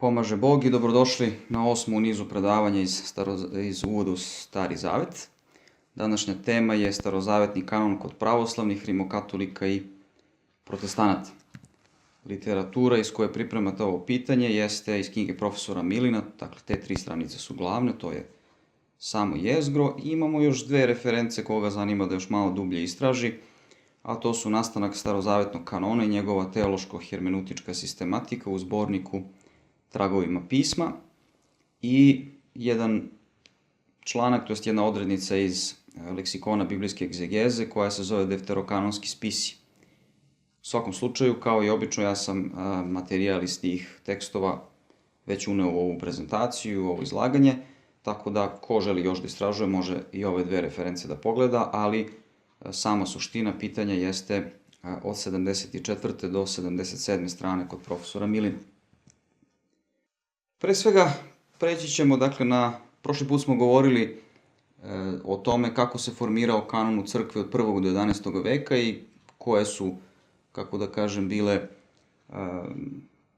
Pomaže Bog i dobrodošli na 8. u nizu predavanja iz uvoda u Stari Zavet. Današnja tema je starozavetni kanon kod pravoslavnih, rimokatolika i protestanata. Literatura iz koje pripremate ovo pitanje jeste iz knjige profesora Milina, dakle te 3 stranice su glavne, to je samo jezgro. I imamo još 2 reference koga zanima da još malo dublje istraži, a to su nastanak starozavetnog kanona i njegova teološko-hermeneutička sistematika u zborniku Tragovima pisma i jedan članak, to jest jedna odrednica iz leksikona biblijske egzegeze koja se zove Defterokanonski spisi. U svakom slučaju, kao i obično, ja sam materijal iz tih tekstova već uneo u ovu prezentaciju, u ovo izlaganje, tako da ko želi još da istražuje može i ove 2 reference da pogleda, ali sama suština pitanja jeste od 74. do 77. strane kod profesora Milina. Pre svega, preći ćemo, prošli put smo govorili o tome kako se formirao kanon u crkvi od 1. do 11. veka i koje su, kako da kažem, bile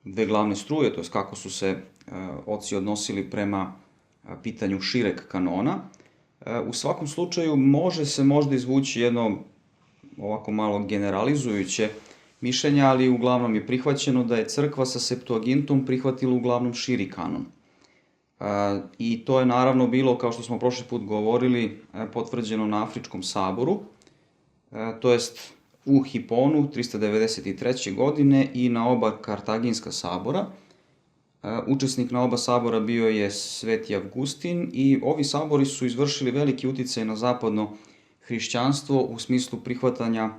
2 glavne struje, to jest kako su se oci odnosili prema pitanju šireg kanona. U svakom slučaju može se možda izvući jedno ovako malo generalizujuće mišljenje, ali uglavnom je prihvaćeno da je crkva sa Septuagintom prihvatila uglavnom širi kanon. I to je naravno bilo, kao što smo prošli put govorili, potvrđeno na Afričkom saboru, to jest u Hiponu 393. godine i na oba Kartaginska sabora. Učesnik na oba sabora bio je Sveti Avgustin i ovi sabori su izvršili veliki uticaj na zapadno hrišćanstvo u smislu prihvatanja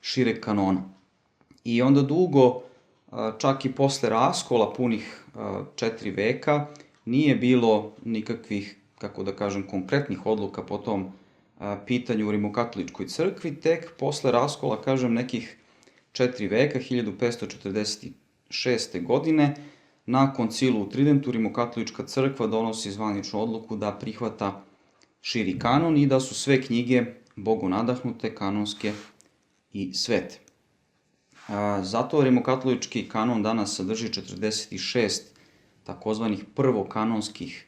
šireg kanona. I onda dugo, čak i posle raskola punih 4 veka, nije bilo nikakvih, kako da kažem, konkretnih odluka po tom pitanju u rimokatoličkoj crkvi. Tek posle raskola, kažem, nekih 4 veka, 1546. godine, na koncilu u Tridentu rimokatolička crkva donosi zvaničnu odluku da prihvata širi kanon i da su sve knjige bogonadahnute, kanonske i svete. Zato rimokatolički kanon danas sadrži 46 takozvanih prvokanonskih,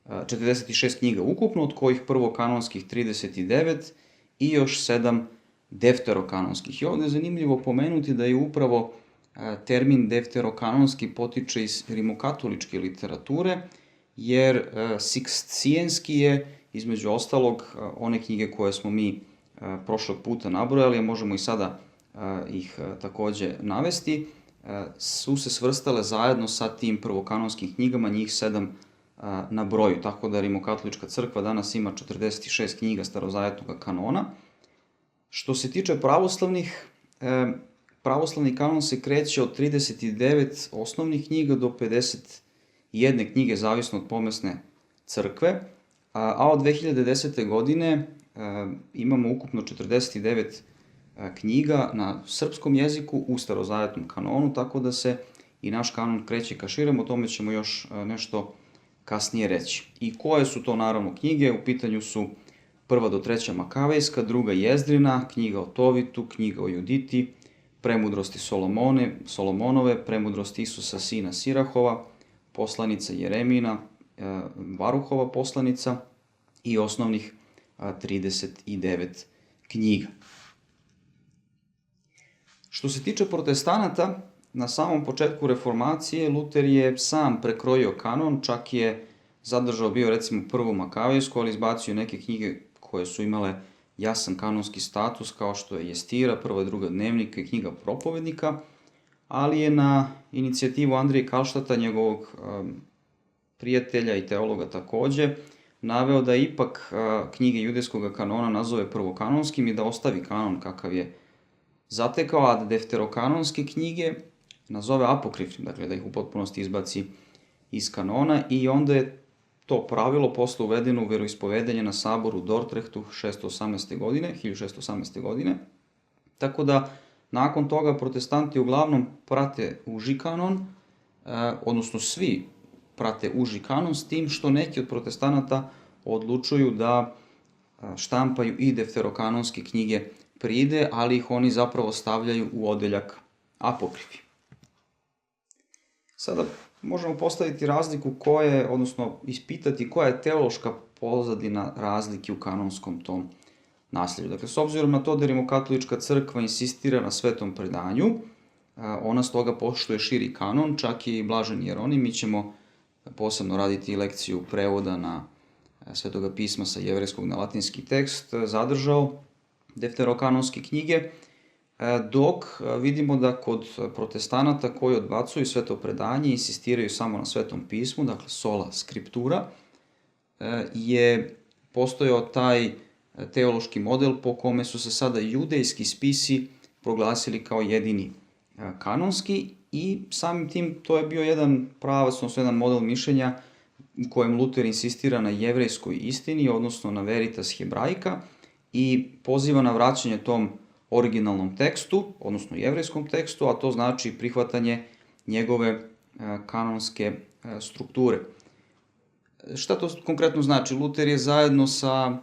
46 knjiga ukupno, od kojih prvokanonskih 39 i još 7 defterokanonskih. I ovdje je zanimljivo pomenuti da je upravo termin defterokanonski potiče iz rimokatoličke literature, jer Sikscijenski je, između ostalog, one knjige koje smo mi prošlog puta nabrojali, a možemo i sada ih takođe navesti, su se svrstale zajedno sa tim prvokanonskim knjigama, njih 7 na broju, tako da rimokatolička crkva danas ima 46 knjiga starozavetnog kanona. Što se tiče pravoslavnih, pravoslavni kanon se kreće od 39 osnovnih knjiga do 51 knjige, zavisno od pomesne crkve, a od 2010. godine imamo ukupno 49 knjiga na srpskom jeziku u starozavetnom kanonu, tako da se i naš kanon kreće ka širem, o tome ćemo još nešto kasnije reći. I koje su to naravno knjige? U pitanju su 1. do 3. Makavejska, 2. Jezdrina, knjiga o Tovitu, knjiga o Juditi, Premudrosti Solomonove, Premudrosti Isusa sina Sirahova, Poslanica Jeremina, Varuhova poslanica i osnovnih 39 knjiga. Što se tiče protestanata, na samom početku reformacije Luter je sam prekrojio kanon, čak je zadržao bio recimo 1. Makavejsku, ali izbacio neke knjige koje su imale jasan kanonski status, kao što je Jestira, 1. i 2. dnevnika i knjiga propovednika, ali je na inicijativu Andrije Kalštata, njegovog prijatelja i teologa takođe, naveo da ipak knjige judejskog kanona nazove prvokanonskim i da ostavi kanon kakav je zatekao, a da defterokanonske knjige nazove apokrifnim, dakle da ih u potpunosti izbaci iz kanona, i onda je to pravilo posle uvedeno u veroispovedanje na saboru u Dordrechtu 1618. godine. Tako da, nakon toga protestanti uglavnom prate uži kanon, odnosno svi prate uži kanon, s tim što neki od protestanata odlučuju da štampaju i defterokanonske knjige pride, ali ih oni zapravo stavljaju u odeljak apokrifi. Sada možemo postaviti razliku odnosno ispitati koja je teološka pozadina razlike u kanonskom tom nasljeđu. Dakle, s obzirom na to da Rimokatolička crkva insistira na svetom predanju, ona stoga poštuje širi kanon, čak i Blaženi Jeronim. Mi ćemo posebno raditi lekciju prevoda na Svetoga pisma sa jevrejskog na latinski tekst, zadržao defterokanonske knjige, dok vidimo da kod protestanata koji odbacuju sveto predanje i insistiraju samo na svetom pismu, dakle sola scriptura, je postojao taj teološki model po kome su se sada judejski spisi proglasili kao jedini kanonski i samim tim to je bio jedan pravac, odnosno jedan model mišljenja u kojem Luter insistira na jevrejskoj istini, odnosno na veritas hebraika, i poziva na vraćanje tom originalnom tekstu, odnosno jevrejskom tekstu, a to znači prihvatanje njegove kanonske strukture. Šta to konkretno znači? Luter je zajedno sa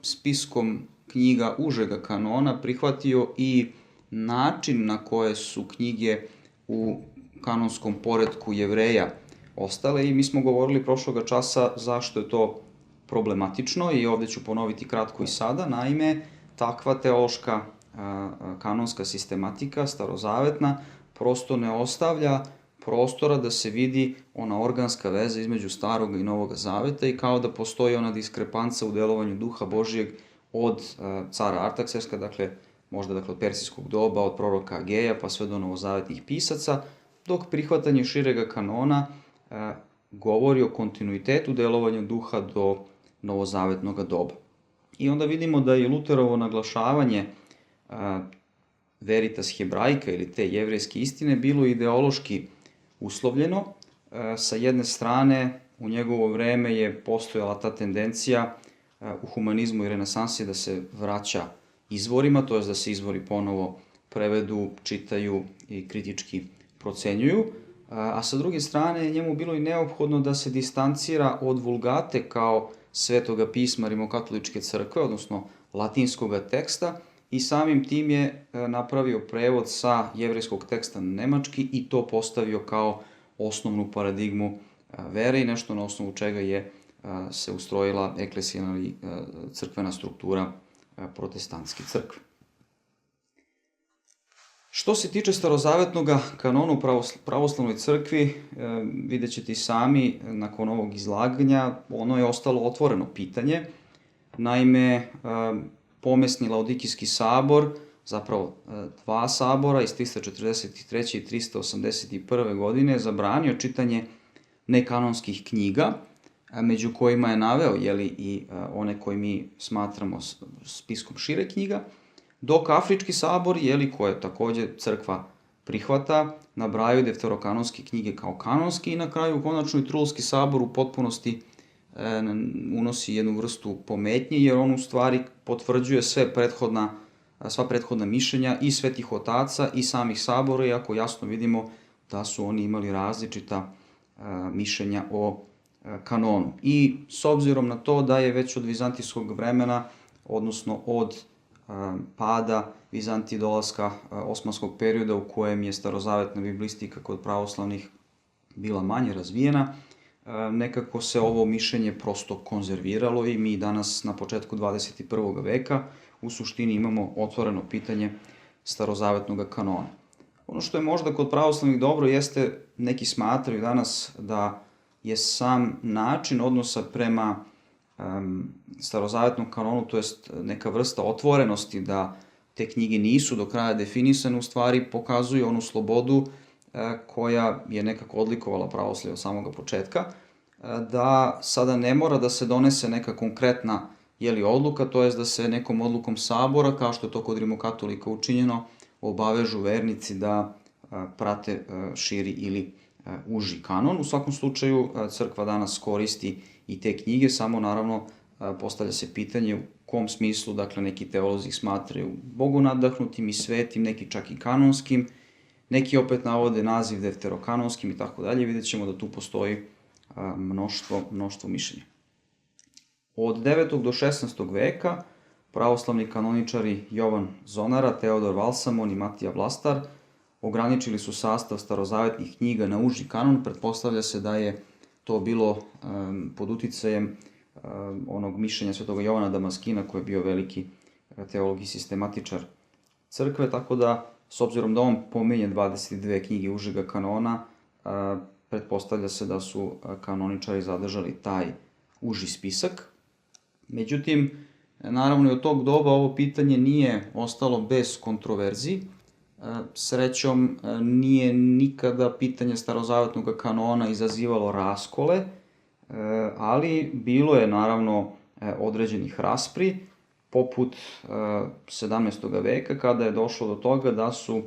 spiskom knjiga užega kanona prihvatio i način na koje su knjige u kanonskom poretku Jevreja ostale i mi smo govorili prošloga časa zašto je to problematično i ovdje ću ponoviti kratko i sada. Naime, takva teološka kanonska sistematika, starozavetna, prosto ne ostavlja prostora da se vidi ona organska veza između Starog i Novog Zaveta i kao da postoji ona diskrepanca u delovanju Duha Božijeg od cara Artakserska, možda od persijskog doba, od proroka Ageja pa sve do novozavetnih pisaca, dok prihvatanje širega kanona govori o kontinuitetu delovanja duha do novozavetnog doba. I onda vidimo da je Luterovo naglašavanje veritas hebraika ili te jevrejske istine bilo ideološki uslovljeno. Sa jedne strane, u njegovo vreme je postojala ta tendencija u humanizmu i renesansi da se vraća izvorima, to je da se izvori ponovo prevedu, čitaju i kritički procenjuju, a sa druge strane njemu bilo i neophodno da se distancira od vulgate kao svetoga pisma Rimokatoličke crkve, odnosno latinskog teksta, i samim tim je napravio prevod sa jevrejskog teksta na nemački i to postavio kao osnovnu paradigmu vere i nešto na osnovu čega je se ustrojila eklesijalna i crkvena struktura protestantske crkve. Što se tiče starozavetnog kanona u pravoslavnoj crkvi, vidjet ćete i sami nakon ovog izlaganja, ono je ostalo otvoreno pitanje. Naime, pomesni Laodikijski sabor, zapravo dva sabora iz 343. i 381. godine, zabranio čitanje nekanonskih knjiga, među kojima je naveo i one koje mi smatramo spiskom šire knjiga, dok Afrički sabor, koje takođe crkva prihvata, nabrajaju defterokanonske knjige kao kanonski i na kraju konačno i Trulski sabor u potpunosti unosi jednu vrstu pometnje, jer on u stvari potvrđuje sva prethodna mišljenja i svetih otaca i samih sabora, iako jasno vidimo da su oni imali različita mišljenja o kanonu. I s obzirom na to da je već od vizantijskog vremena, odnosno od pada Vizantije, dolaska osmanskog perioda u kojem je starozavetna biblistika kod pravoslavnih bila manje razvijena, nekako se ovo mišljenje prosto konzerviralo i mi danas na početku 21. veka u suštini imamo otvoreno pitanje starozavetnog kanona. Ono što je možda kod pravoslavnih dobro jeste, neki smatraju danas da je sam način odnosa prema starozavetnom kanonu, to jest neka vrsta otvorenosti da te knjige nisu do kraja definisane, u stvari pokazuju onu slobodu koja je nekako odlikovala pravoslavlje od samoga početka, da sada ne mora da se donese neka konkretna odluka, to jest da se nekom odlukom sabora, kao što je to kod rimokatolika učinjeno, obavežu vernici da prate širi ili uži kanon. U svakom slučaju, crkva danas koristi i te knjige, samo naravno postavlja se pitanje u kom smislu, neki teolozi ih smatraju bogonadahnutim i svetim, neki čak i kanonskim, neki opet navode naziv defterokanonskim i tako dalje. Vidjet ćemo da tu postoji mnoštvo mišljenja. Od 9. do 16. veka pravoslavni kanoničari Jovan Zonara, Teodor Valsamon i Matija Vlastar ograničili su sastav starozavetnih knjiga na uži kanon. Pretpostavlja se da je to bilo pod uticajem onog mišljenja svetoga Jovana Damaskina, koji je bio veliki teolog i sistematičar crkve, tako da, s obzirom da on pominje 22 knjige užega kanona, pretpostavlja se da su kanoničari zadržali taj uži spisak. Međutim, naravno i od tog doba ovo pitanje nije ostalo bez kontroverzi. Srećom, nije nikada pitanje starozavetnog kanona izazivalo raskole, ali bilo je naravno određenih raspri, poput 17. veka, kada je došlo do toga da su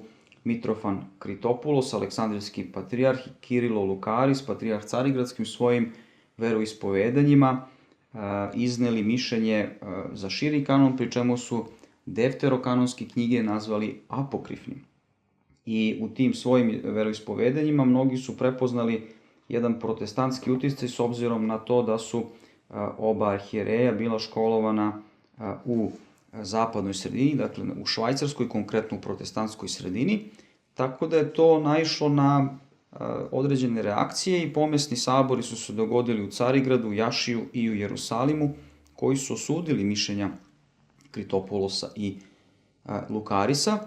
Mitrofan Kritopulos, aleksandrijski patrijarh, i Kirilo Lukaris, patrijarh carigradskim, svojim veroispovedanjima izneli mišljenje za širi kanon, pri čemu su defterokanonske knjige nazvali apokrifnim. I u tim svojim veroispovedanjima mnogi su prepoznali jedan protestantski uticaj, s obzirom na to da su oba arhijereja bila školovana u zapadnoj sredini, dakle u Švajcarskoj, konkretno u protestantskoj sredini, tako da je to naišlo na određene reakcije i pomesni sabori su se dogodili u Carigradu, Jašiju i u Jerusalimu, koji su osudili mišljenja Kritopulosa i Lukarisa,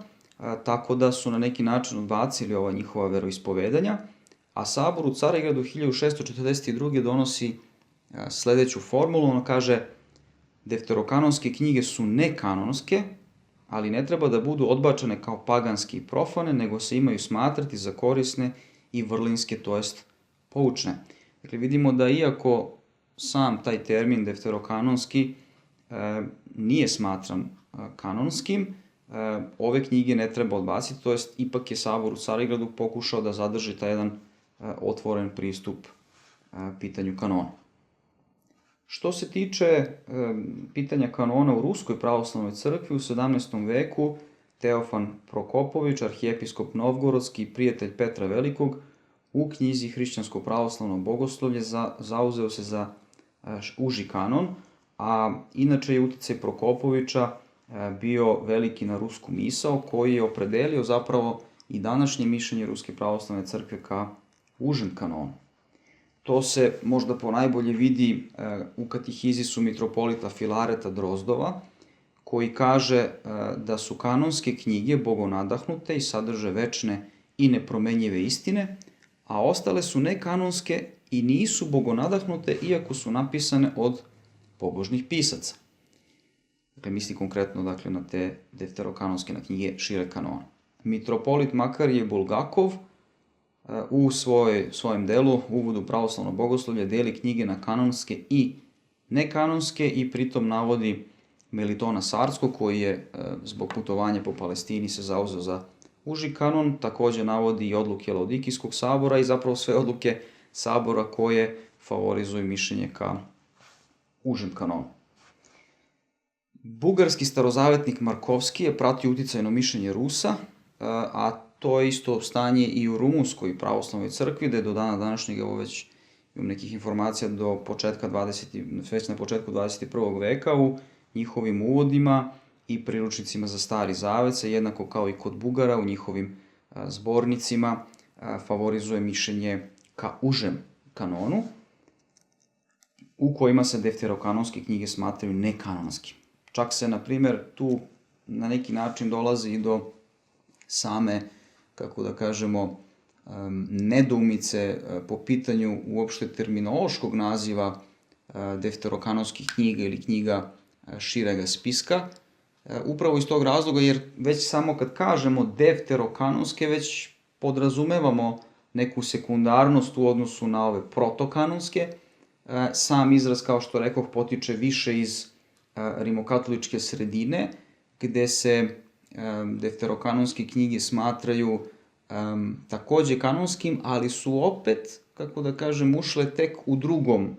tako da su na neki način odbacili ova njihova veroispovedanja, a sabor u Carigradu 1642. donosi sledeću formulu. Ono kaže: defterokanonske knjige su nekanonske, ali ne treba da budu odbačene kao paganske i profane, nego se imaju smatrati za korisne i vrlinske, to jest poučne. Dakle, vidimo da iako sam taj termin defterokanonski nije smatran kanonskim, ove knjige ne treba odbaciti, to jest ipak je sabor u Carigradu pokušao da zadrži taj jedan otvoren pristup pitanju kanona. Što se tiče pitanja kanona u Ruskoj pravoslavnoj crkvi, u 17. veku Teofan Prokopović, arhijepiskop Novgorodski i prijatelj Petra Velikog, u knjizi Hrišćansko pravoslavno bogoslovlje zauzeo se za uži kanon, a inače je uticaj Prokopovića bio veliki na rusku misao, koji je opredelio zapravo i današnje mišljenje Ruske pravoslavne crkve ka užem kanonu. To se možda ponajbolje vidi u katehizisu mitropolita Filareta Drozdova, koji kaže da su kanonske knjige bogonadahnute i sadrže večne i nepromenjive istine, a ostale su nekanonske i nisu bogonadahnute, iako su napisane od pobožnih pisaca. Dakle, misli konkretno na te defterokanonske, na knjige šire kanona. Mitropolit Makarije Bulgakov u svojem delu Uvodu pravoslavno bogoslovlje deli knjige na kanonske i nekanonske i pritom navodi Melitona Sarskog, koji je zbog putovanja po Palestini se zauzeo za uži kanon. Takođe navodi i odluke Laodikijskog sabora i zapravo sve odluke sabora koje favorizuju mišljenje ka užem kanonu. Bugarski starozavetnik Markovski je pratio uticajno mišljenje Rusa, a to je isto stanje i u Rumunskoj pravoslavnoj crkvi, da je do dana današnjeg, evo već imam nekih informacija, već na početku 21. veka u njihovim uvodima i priručnicima za Stari Zavet se jednako kao i kod Bugara u njihovim zbornicima favorizuje mišljenje ka užem kanonu, u kojima se defterokanonske knjige smatraju nekanonskim. Čak se, na primer, tu na neki način dolazi i do same, kako da kažemo, nedoumice po pitanju uopšte terminološkog naziva defterokanonskih knjiga ili knjiga širega spiska. Upravo iz tog razloga, jer već samo kad kažemo defterokanonske, već podrazumevamo neku sekundarnost u odnosu na ove protokanonske. Sam izraz, kao što rekoh, potiče više iz rimokatoličke sredine, gde se defterokanonske knjige smatraju takođe kanonskim, ali su opet, kako da kažem, ušle tek u drugom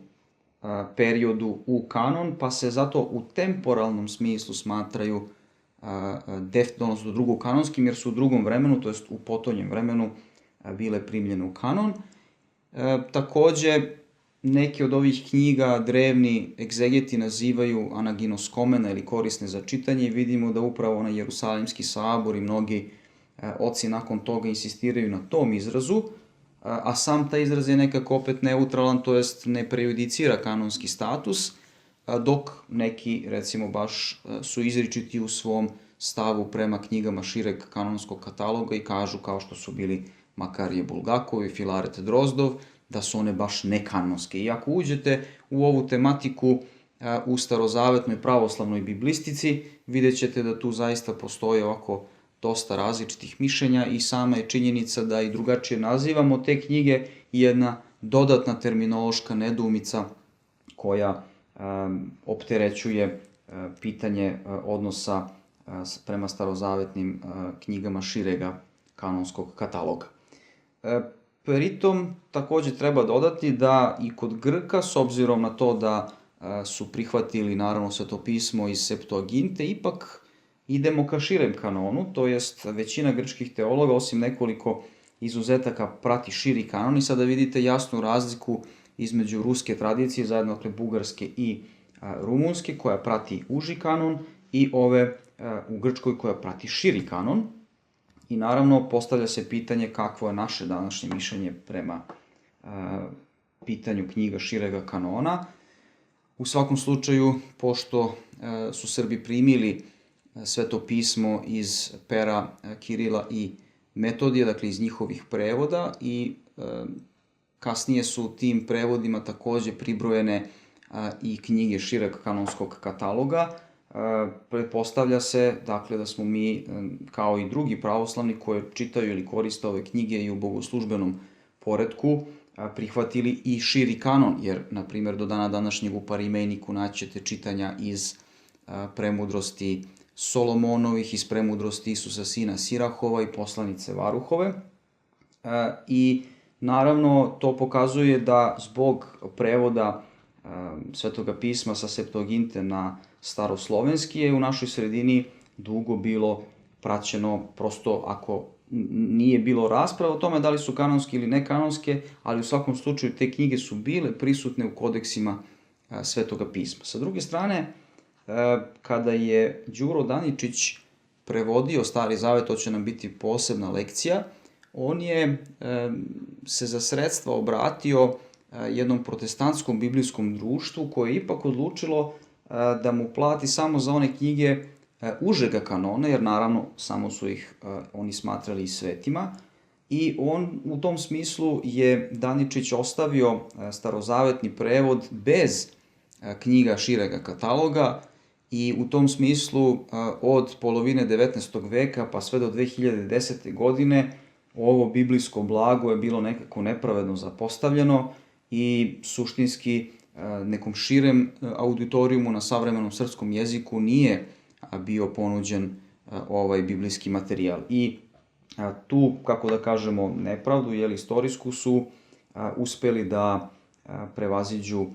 periodu u kanon, pa se zato u temporalnom smislu smatraju odnosno drugog kanonskim, jer su u drugom vremenu, to jest u potonjem vremenu, bile primljene u kanon. Takođe, neke od ovih knjiga drevni egzegeti nazivaju anaginoskomena ili korisne za čitanje i vidimo da upravo onaj Jerusalimski sabor i mnogi oci nakon toga insistiraju na tom izrazu, a sam taj izraz je nekako opet neutralan, to jest ne prejudicira kanonski status, dok neki, recimo, baš su izričiti u svom stavu prema knjigama šireg kanonskog kataloga i kažu, kao što su bili Makarije Bulgakov i Filaret Drozdov, da su one baš nekanonske. I ako uđete u ovu tematiku u starozavetnoj pravoslavnoj biblistici, vidjet ćete da tu zaista postoje ovako dosta različitih mišljenja i sama je činjenica da i drugačije nazivamo te knjige i jedna dodatna terminološka nedoumica koja opterećuje pitanje odnosa prema starozavetnim knjigama širega kanonskog kataloga. Pritom takođe treba dodati da i kod Grka, s obzirom na to da su prihvatili naravno Sveto pismo iz Septuaginte, ipak idemo ka širem kanonu, to jest većina grčkih teologa, osim nekoliko izuzetaka, prati širi kanon i sada vidite jasnu razliku između ruske tradicije, zajedno dakle bugarske i rumunske, koja prati uži kanon, i ove u Grčkoj koja prati širi kanon. I naravno postavlja se pitanje kakvo je naše današnje mišljenje prema pitanju knjiga širega kanona. U svakom slučaju, pošto su Srbi primili Sveto pismo iz pera Kirila i Metodija, dakle iz njihovih prevoda, i kasnije su tim prevodima takođe pribrojene i knjige šireg kanonskog kataloga, pretpostavlja se dakle da smo mi, kao i drugi pravoslavni koji čitaju ili koriste ove knjige i u bogoslužbenom poretku, prihvatili i širi kanon, jer, na primjer, do dana današnjeg u Parimejniku naćete čitanja iz premudrosti Solomonovih, iz premudrosti Isusa sina Sirahova i poslanice Varuhove. I naravno to pokazuje da zbog prevoda Svetoga pisma sa Septuaginte na staroslovenski je u našoj sredini dugo bilo praćeno, prosto ako nije bilo rasprava o tome da li su kanonske ili nekanonske, ali u svakom slučaju te knjige su bile prisutne u kodeksima Svetoga pisma. Sa druge strane, kada je Đuro Daničić prevodio Stari Zavet, to će nam biti posebna lekcija, on je se za sredstva obratio jednom protestantskom biblijskom društvu koje je ipak odlučilo da mu plati samo za one knjige užega kanona, jer naravno samo su ih oni smatrali svetima, i on u tom smislu je Daničić ostavio starozavetni prevod bez knjiga širega kataloga i u tom smislu od polovine 19. veka pa sve do 2010. godine ovo biblijsko blago je bilo nekako nepravedno zapostavljeno i suštinski nekom širem auditorijumu na savremenom srpskom jeziku nije bio ponuđen ovaj biblijski materijal. I tu, kako da kažemo, nepravdu, istorijsku, su uspeli da prevaziđu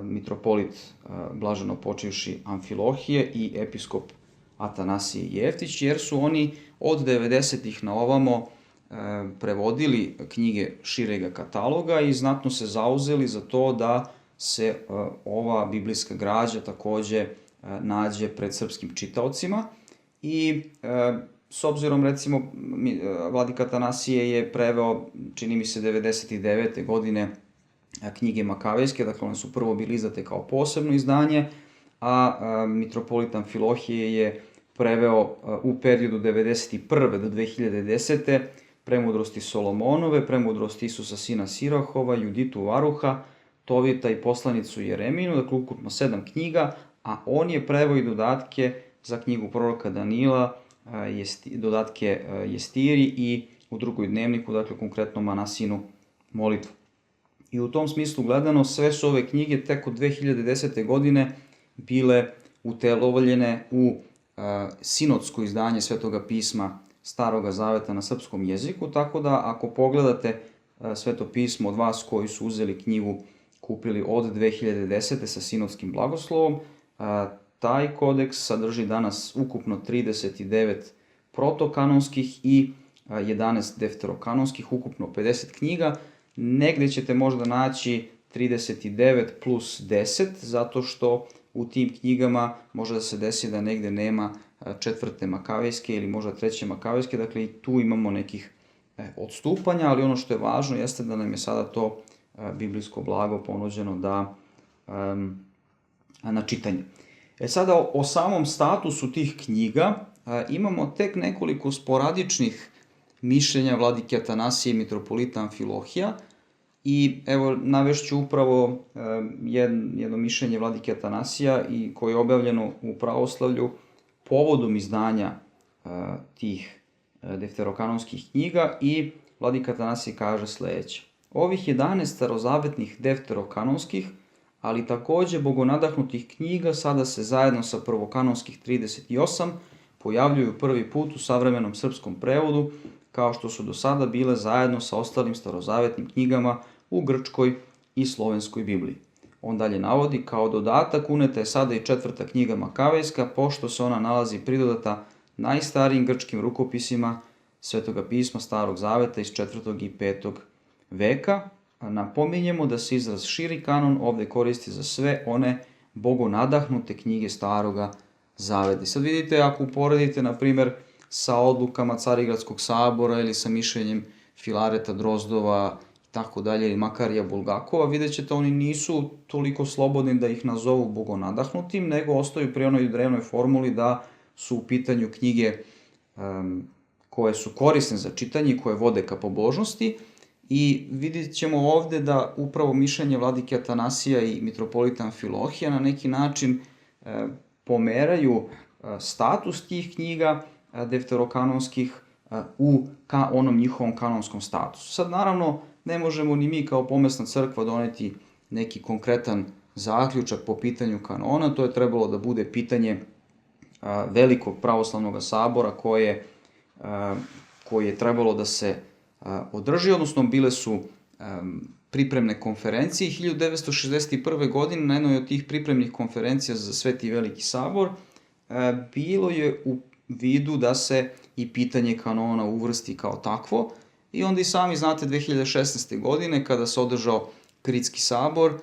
mitropolit blaženo počivši Amfilohije i episkop Atanasije Jeftić, jer su oni od 90-ih na ovamo prevodili knjige širega kataloga i znatno se zauzeli za to da se ova biblijska građa takođe nađe pred srpskim čitaocima. I s obzirom, recimo, vladika Atanasije je preveo, čini mi se, 99. godine knjige Makavejske, dakle one su prvo bili izdate kao posebno izdanje, a mitropolit Amfilohije je preveo u periodu 91. do 2010. premudrosti Solomonove, premudrosti Isusa sina Sirahova, Juditu Varuha, Tovita i poslanicu Jereminu, dakle ukupno 7 knjiga, a on je preveo i dodatke za knjigu proroka Danila, dodatke Jestiri i u drugoj dnevniku, dakle konkretno Manasinu molitvu. I u tom smislu gledano, sve su ove knjige tek od 2010. godine bile utelovljene u sinodsko izdanje Svetoga pisma Staroga Zaveta na srpskom jeziku, tako da ako pogledate Sveto pismo od vas koji su uzeli knjigu, kupili od 2010. sa sinodskim blagoslovom, taj kodeks sadrži danas ukupno 39 protokanonskih i 11 defterokanonskih, ukupno 50 knjiga. Negde ćete možda naći 39 plus 10, zato što u tim knjigama može da se desi da negde nema 4. Makavejske ili možda 3. Makavejske, dakle i tu imamo nekih odstupanja, ali ono što je važno jeste da nam je sada to biblijsko blago ponuđeno na čitanje. Sada o samom statusu tih knjiga imamo tek nekoliko sporadičnih mišljenja vladike Atanasije i mitropolita Amfilohija i evo navešću upravo jedno mišljenje vladike Atanasija i koje je objavljeno u pravoslavlju povodom izdanja tih defterokanonskih knjiga i vladika Atanasije kaže sledeće. Ovih 11 starozavetnih defterokanonskih, ali takođe bogonadahnutih knjiga sada se zajedno sa prvokanonskih 38 pojavljuju prvi put u savremenom srpskom prevodu, kao što su do sada bile zajedno sa ostalim starozavetnim knjigama u grčkoj i slovenskoj Bibliji. On dalje navodi, kao dodatak uneta je sada i 4. knjiga Makavejska, pošto se ona nalazi pridodata najstarijim grčkim rukopisima Svetoga pisma Starog zaveta iz 4. i 5. veka. Napominjemo da se izraz širi kanon ovde koristi za sve one bogonadahnute knjige Staroga zaveta. I sad vidite, ako uporedite, na primer, sa odlukama Carigradskog sabora ili sa mišljenjem Filareta Drozdova i tako dalje, ili Makarija Bulgakova, vidjet ćete oni nisu toliko slobodni da ih nazovu bogonadahnutim, nego ostaju pri onoj drevnoj formuli da su u pitanju knjige koje su korisne za čitanje i koje vode ka pobožnosti. I vidjet ćemo ovde da upravo mišljenje vladike Atanasija i mitropolita Amfilohija na neki način pomeraju status tih knjiga defterokanonskih ka onom njihovom kanonskom statusu. Sad naravno ne možemo ni mi kao pomesna crkva doneti neki konkretan zaključak po pitanju kanona, to je trebalo da bude pitanje velikog pravoslavnog sabora koje je trebalo da se održi, odnosno bile su pripremne konferencije. 1961. godine na jednoj od tih pripremnih konferencija za Sveti Veliki sabor bilo je u vidu da se i pitanje kanona uvrsti kao takvo i onda i sami znate 2016. godine kada se održao Kritski sabor,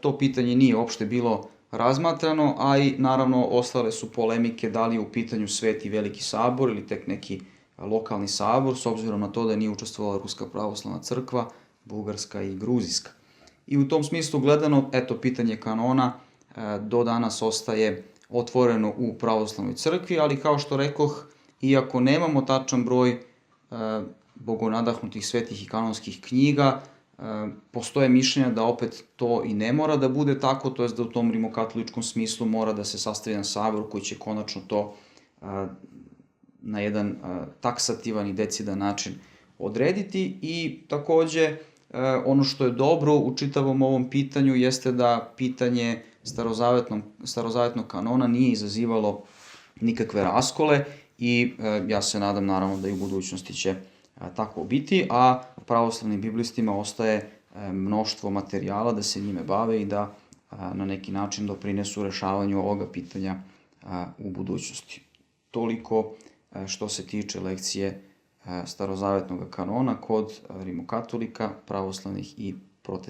to pitanje nije uopšte bilo razmatrano, a i naravno ostale su polemike da li je u pitanju Sveti Veliki sabor ili tek neki lokalni sabor, s obzirom na to da nije učestvovala Ruska pravoslavna crkva, Bugarska i Gruzijska. I u tom smislu gledano, eto, pitanje kanona do danas ostaje otvoreno u pravoslavnoj crkvi, ali kao što rekoh, iako nemamo tačan broj bogonadahnutih svetih i kanonskih knjiga, postoje mišljenja da opet to i ne mora da bude tako, to je da u tom rimokatoličkom smislu mora da se sastavi jedan sabor koji će konačno to na jedan taksativan i decidan način odrediti. I takođe ono što je dobro u čitavom ovom pitanju jeste da pitanje starozavetnog kanona nije izazivalo nikakve raskole i ja se nadam naravno da i u budućnosti će tako biti, a pravoslavnim biblistima ostaje mnoštvo materijala da se njime bave i da na neki način doprinesu rešavanju ovoga pitanja u budućnosti. Toliko što se tiče lekcije starozavetnog kanona kod rimokatolika, pravoslavnih i protestanata.